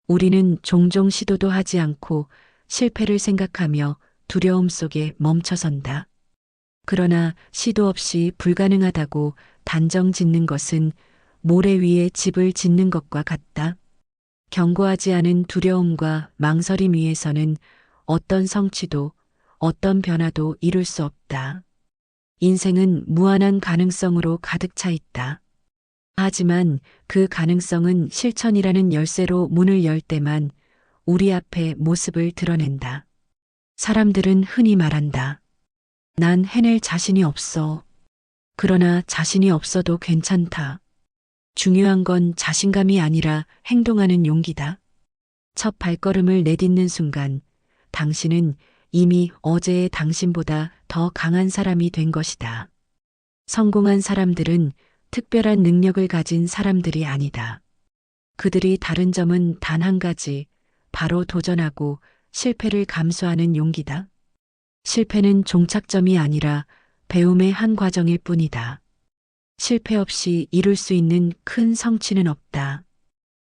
우리는 종종 시도도 하지 않고 실패를 생각하며 두려움 속에 멈춰선다. 그러나 시도 없이 불가능하다고 단정 짓는 것은 모래 위에 집을 짓는 것과 같다. 견고하지 않은 두려움과 망설임 위에서는 어떤 성취도, 어떤 변화도 이룰 수 없다. 인생은 무한한 가능성으로 가득 차 있다. 하지만 그 가능성은 실천이라는 열쇠로 문을 열 때만 우리 앞에 모습을 드러낸다. 사람들은 흔히 말한다. 난 해낼 자신이 없어. 그러나 자신이 없어도 괜찮다. 중요한 건 자신감이 아니라 행동하는 용기다. 첫 발걸음을 내딛는 순간 당신은 이미 어제의 당신보다 더 강한 사람이 된 것이다. 성공한 사람들은 특별한 능력을 가진 사람들이 아니다. 그들이 다른 점은 단 한 가지, 바로 도전하고 실패를 감수하는 용기다. 실패는 종착점이 아니라 배움의 한 과정일 뿐이다. 실패 없이 이룰 수 있는 큰 성취는 없다.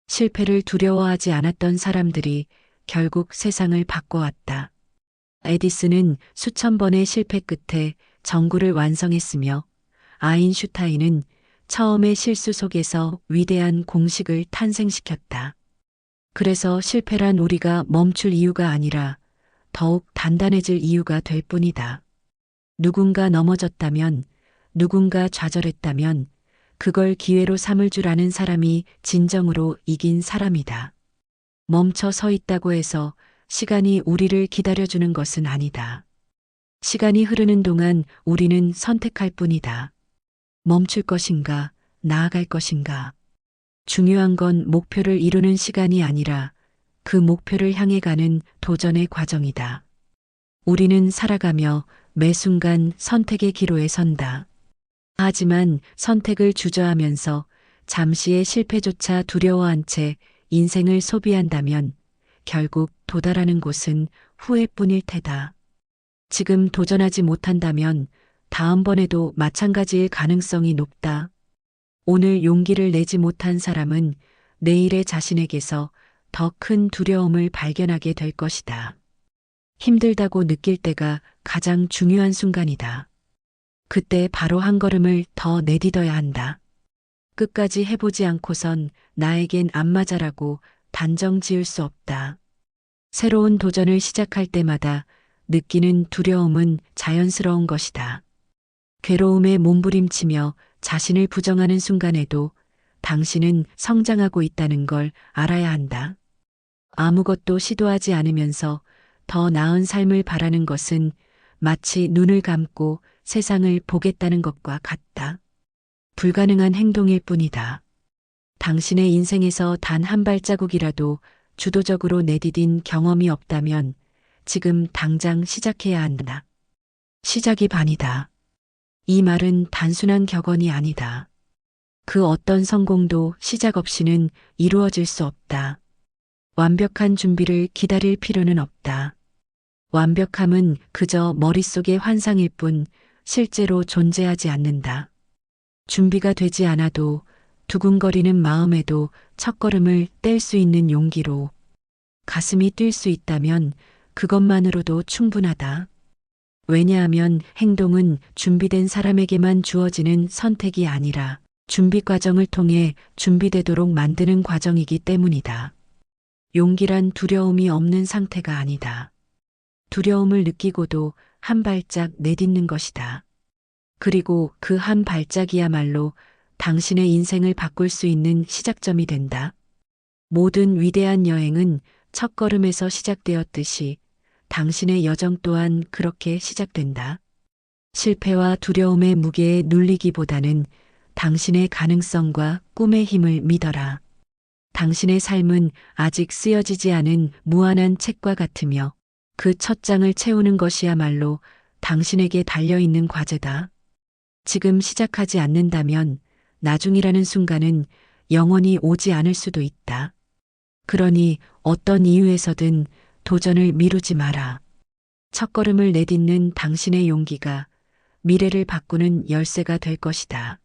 실패를 두려워하지 않았던 사람들이 결국 세상을 바꿔왔다. 에디슨은 수천 번의 실패 끝에 전구를 완성했으며 아인슈타인은 처음의 실수 속에서 위대한 공식을 탄생시켰다. 그래서 실패란 우리가 멈출 이유가 아니라 더욱 단단해질 이유가 될 뿐이다. 누군가 넘어졌다면, 누군가 좌절했다면 그걸 기회로 삼을 줄 아는 사람이 진정으로 이긴 사람이다. 멈춰 서 있다고 해서 시간이 우리를 기다려주는 것은 아니다. 시간이 흐르는 동안 우리는 선택할 뿐이다. 멈출 것인가, 나아갈 것인가. 중요한 건 목표를 이루는 시간이 아니라 그 목표를 향해 가는 도전의 과정이다. 우리는 살아가며 매 순간 선택의 기로에 선다. 하지만 선택을 주저하면서 잠시의 실패조차 두려워한 채 인생을 소비한다면 결국 도달하는 곳은 후회뿐일 테다. 지금 도전하지 못한다면 다음번에도 마찬가지일 가능성이 높다. 오늘 용기를 내지 못한 사람은 내일의 자신에게서 더 큰 두려움을 발견하게 될 것이다. 힘들다고 느낄 때가 가장 중요한 순간이다. 그때 바로 한 걸음을 더 내딛어야 한다. 끝까지 해보지 않고선 나에겐 안 맞아라고 단정 지을 수 없다. 새로운 도전을 시작할 때마다 느끼는 두려움은 자연스러운 것이다. 괴로움에 몸부림치며 자신을 부정하는 순간에도 당신은 성장하고 있다는 걸 알아야 한다. 아무것도 시도하지 않으면서 더 나은 삶을 바라는 것은 마치 눈을 감고 세상을 보겠다는 것과 같다. 불가능한 행동일 뿐이다. 당신의 인생에서 단 한 발자국이라도 주도적으로 내디딘 경험이 없다면 지금 당장 시작해야 한다. 시작이 반이다. 이 말은 단순한 격언이 아니다. 그 어떤 성공도 시작 없이는 이루어질 수 없다. 완벽한 준비를 기다릴 필요는 없다. 완벽함은 그저 머릿속의 환상일 뿐 실제로 존재하지 않는다. 준비가 되지 않아도 두근거리는 마음에도 첫걸음을 뗄 수 있는 용기로 가슴이 뛸 수 있다면 그것만으로도 충분하다. 왜냐하면 행동은 준비된 사람에게만 주어지는 선택이 아니라 준비 과정을 통해 준비되도록 만드는 과정이기 때문이다. 용기란 두려움이 없는 상태가 아니다. 두려움을 느끼고도 한 발짝 내딛는 것이다. 그리고 그 한 발짝이야말로 당신의 인생을 바꿀 수 있는 시작점이 된다. 모든 위대한 여행은 첫걸음에서 시작되었듯이 당신의 여정 또한 그렇게 시작된다. 실패와 두려움의 무게에 눌리기보다는 당신의 가능성과 꿈의 힘을 믿어라. 당신의 삶은 아직 쓰여지지 않은 무한한 책과 같으며 그 첫 장을 채우는 것이야말로 당신에게 달려있는 과제다. 지금 시작하지 않는다면 나중이라는 순간은 영원히 오지 않을 수도 있다. 그러니 어떤 이유에서든 도전을 미루지 마라. 첫걸음을 내딛는 당신의 용기가 미래를 바꾸는 열쇠가 될 것이다.